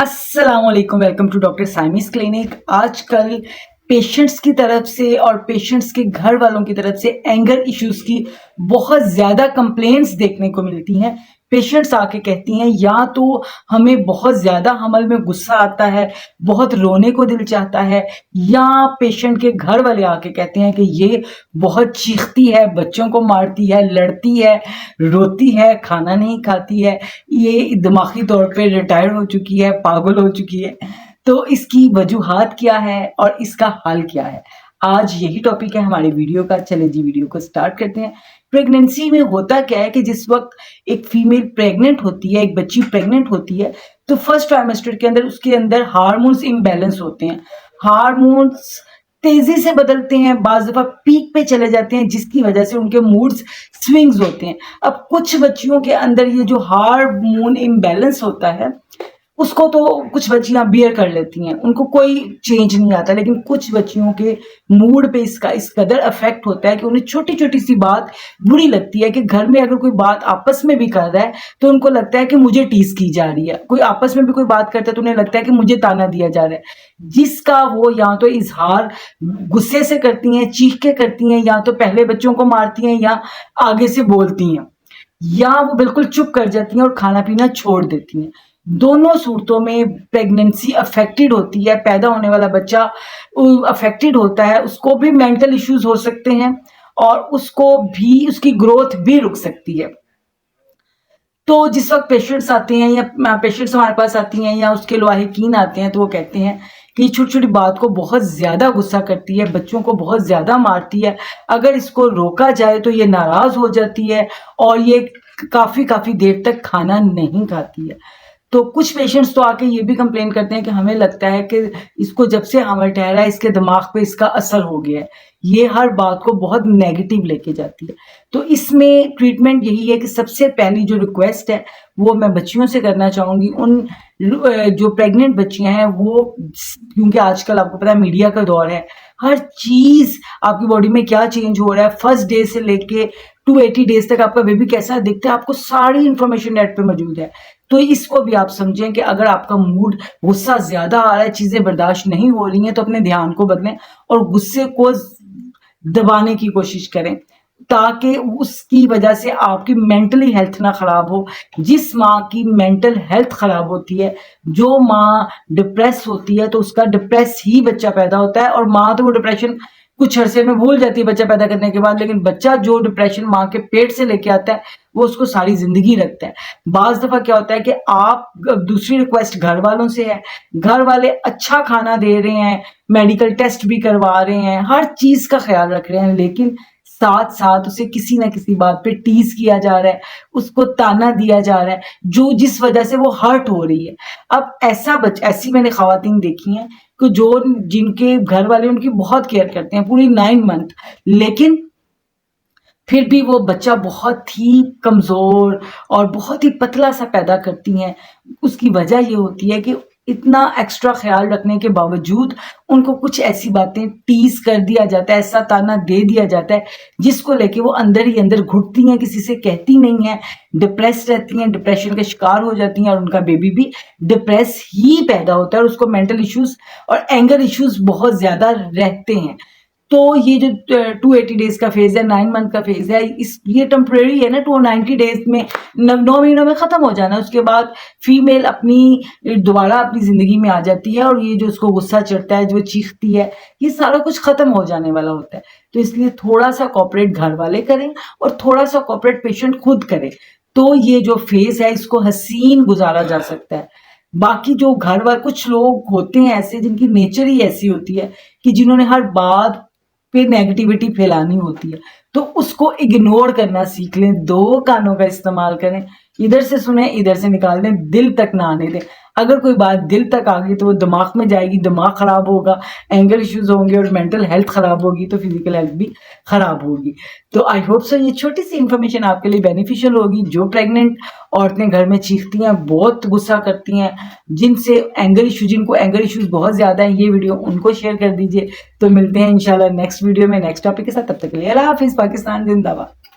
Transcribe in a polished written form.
अस्सलाम वालेकुम, welcome to doctor साइमिस clinic. आजकल पेशेंट्स की तरफ से और पेशेंट्स के घर वालों की तरफ से एंगर इश्यूज की बहुत ज़्यादा कंप्लेंट्स देखने को मिलती हैं। पेशेंट्स आके कहती हैं या तो हमें बहुत ज़्यादा हमल में गुस्सा आता है, बहुत रोने को दिल चाहता है, या पेशेंट के घर वाले आके कहते हैं कि ये बहुत चीखती है, बच्चों को मारती है, लड़ती है, रोती है, खाना नहीं खाती है, ये दिमागी तौर पे रिटायर हो चुकी है, पागल हो चुकी है। तो इसकी वजूहात क्या है और इसका हल क्या है, आज यही टॉपिक है हमारे वीडियो का। चले जी वीडियो को स्टार्ट करते हैं। प्रेगनेंसी में होता क्या है कि जिस वक्त एक फीमेल प्रेग्नेंट होती है, एक बच्ची प्रेग्नेंट होती है, तो फर्स्ट ट्राइमेस्टर के अंदर उसके अंदर हार्मोन्स इम्बैलेंस होते हैं। हार्मोन्स तेजी से बदलते हैं, बाज दफा पीक पे चले जाते हैं, जिसकी वजह से उनके मूड्स स्विंग्स होते हैं। अब कुछ बच्चियों के अंदर ये जो हार्मोन इम्बैलेंस होता है उसको तो कुछ बच्चियां बियर कर लेती हैं, उनको कोई चेंज नहीं आता, लेकिन कुछ बच्चियों के मूड पे इसका इस कदर अफेक्ट होता है कि उन्हें छोटी छोटी सी बात बुरी लगती है। कि घर में अगर कोई बात आपस में भी कर रहा है तो उनको लगता है कि मुझे टीज की जा रही है, कोई आपस में भी कोई बात करता है तो उन्हें लगता है कि मुझे ताना दिया जा रहा है, जिसका वो या तो इजहार गुस्से से करती हैं, चीख के करती हैं, या तो पहले बच्चों को मारती हैं, या आगे से बोलती हैं, या वो बिल्कुल चुप कर जाती हैं और खाना पीना छोड़ देती हैं। दोनों सूरतों में प्रेगनेंसी अफेक्टेड होती है, पैदा होने वाला बच्चा अफेक्टेड होता है, उसको भी मेंटल इश्यूज हो सकते हैं और उसको भी उसकी ग्रोथ भी रुक सकती है। तो जिस वक्त पेशेंट्स आते हैं या पेशेंट्स हमारे पास आती हैं या उसके लवाहिकीन आते हैं तो वो कहते हैं कि छोटी छोटी बात को बहुत ज़्यादा गुस्सा करती है, बच्चों को बहुत ज़्यादा मारती है, अगर इसको रोका जाए तो ये नाराज़ हो जाती है और ये काफ़ी देर तक खाना नहीं खाती है। तो कुछ पेशेंट्स तो आके ये भी कंप्लेन करते हैं कि हमें लगता है कि इसको जब से हमल ठहरा है इसके दिमाग पे इसका असर हो गया है, ये हर बात को बहुत नेगेटिव लेके जाती है। तो इसमें ट्रीटमेंट यही है कि सबसे पहली जो रिक्वेस्ट है वो मैं बच्चियों से करना चाहूँगी, उन जो प्रेग्नेंट बच्चियां हैं वो, क्योंकि आजकल आपको पता है मीडिया का दौर है, हर चीज़ आपकी बॉडी में क्या चेंज हो रहा है, फर्स्ट डे से लेके 280 डेज तक आपका बेबी कैसा दिखता है, आपको सारी इंफॉर्मेशन नेट पे मौजूद है। तो इसको भी आप समझें कि अगर आपका मूड गुस्सा ज्यादा आ रहा है, चीजें बर्दाश्त नहीं हो रही हैं, तो अपने ध्यान को बदलें और गुस्से को दबाने की कोशिश करें, ताकि उसकी वजह से आपकी मेंटली हेल्थ ना खराब हो। जिस माँ की मेंटल हेल्थ खराब होती है, जो माँ डिप्रेस होती है, तो उसका डिप्रेस ही बच्चा पैदा होता है। और माँ तो वो डिप्रेशन कुछ अरसे में भूल जाती है बच्चा पैदा करने के बाद, लेकिन बच्चा जो डिप्रेशन माँ के पेट से लेके आता है वो उसको सारी जिंदगी रखता है। बाज दफा क्या होता है कि आप, दूसरी रिक्वेस्ट घर वालों से है, घर वाले अच्छा खाना दे रहे हैं, मेडिकल टेस्ट भी करवा रहे हैं, हर चीज का ख्याल रख रहे हैं, लेकिन साथ साथ उसे किसी ना किसी बात पे टीज किया जा रहा है, उसको ताना दिया जा रहा है, जो जिस वजह से वो हर्ट हो रही है। अब ऐसी मैंने खवातीन देखी हैं कि जो जिनके घर वाले उनकी बहुत केयर करते हैं पूरी 9 मंथ, लेकिन फिर भी वो बच्चा बहुत ही कमजोर और बहुत ही पतला सा पैदा करती हैं। उसकी वजह ये होती है कि इतना एक्स्ट्रा ख्याल रखने के बावजूद उनको कुछ ऐसी बातें टीज कर दिया जाता है, ऐसा ताना दे दिया जाता है, जिसको लेके वो अंदर ही अंदर घुटती हैं, किसी से कहती नहीं है, डिप्रेस रहती हैं, डिप्रेशन का शिकार हो जाती हैं, और उनका बेबी भी डिप्रेस ही पैदा होता है और उसको मेंटल इश्यूज और एंगर इश्यूज बहुत ज्यादा रहते हैं। तो ये जो 280 डेज का फेज है, 9 मंथ का फेज है, ये टेम्परेरी है ना, 290 डेज में 9 महीनों में खत्म हो जाना। उसके बाद फीमेल दोबारा अपनी जिंदगी में आ जाती है, और ये जो उसको गुस्सा चढ़ता है, जो चीखती है, ये सारा कुछ खत्म हो जाने वाला होता है। तो इसलिए थोड़ा सा कॉपरेट घर वाले करें और थोड़ा सा कॉपरेट पेशेंट खुद करे, तो ये जो फेज है इसको हसीन गुजारा जा सकता है। बाकी जो घर वाले, कुछ लोग होते हैं ऐसे जिनकी नेचर ही ऐसी होती है कि जिन्होंने हर बात पे नेगेटिविटी फैलानी होती है, तो उसको इग्नोर करना सीख लें, 2 कानों का इस्तेमाल करें, इधर से सुने इधर से निकाल दें, दिल तक ना आने दें। अगर कोई बात दिल तक आ गई तो वो दिमाग में जाएगी, दिमाग खराब होगा, एंगर इश्यूज होंगे और मेंटल हेल्थ खराब होगी, तो फिजिकल हेल्थ भी खराब होगी। तो आई होप सो ये छोटी सी इंफॉर्मेशन आपके लिए बेनिफिशियल होगी। जो प्रेग्नेंट औरतें घर में चीखती हैं, बहुत गुस्सा करती हैं, जिनको एंगर इश्यूज बहुत ज्यादा है, ये वीडियो उनको शेयर कर दीजिए। तो मिलते हैं इंशाल्लाह नेक्स्ट वीडियो में नेक्स्ट टॉपिक के साथ, तब तक के लिए अल्लाह हाफिज। पाकिस्तान जिंदाबाद।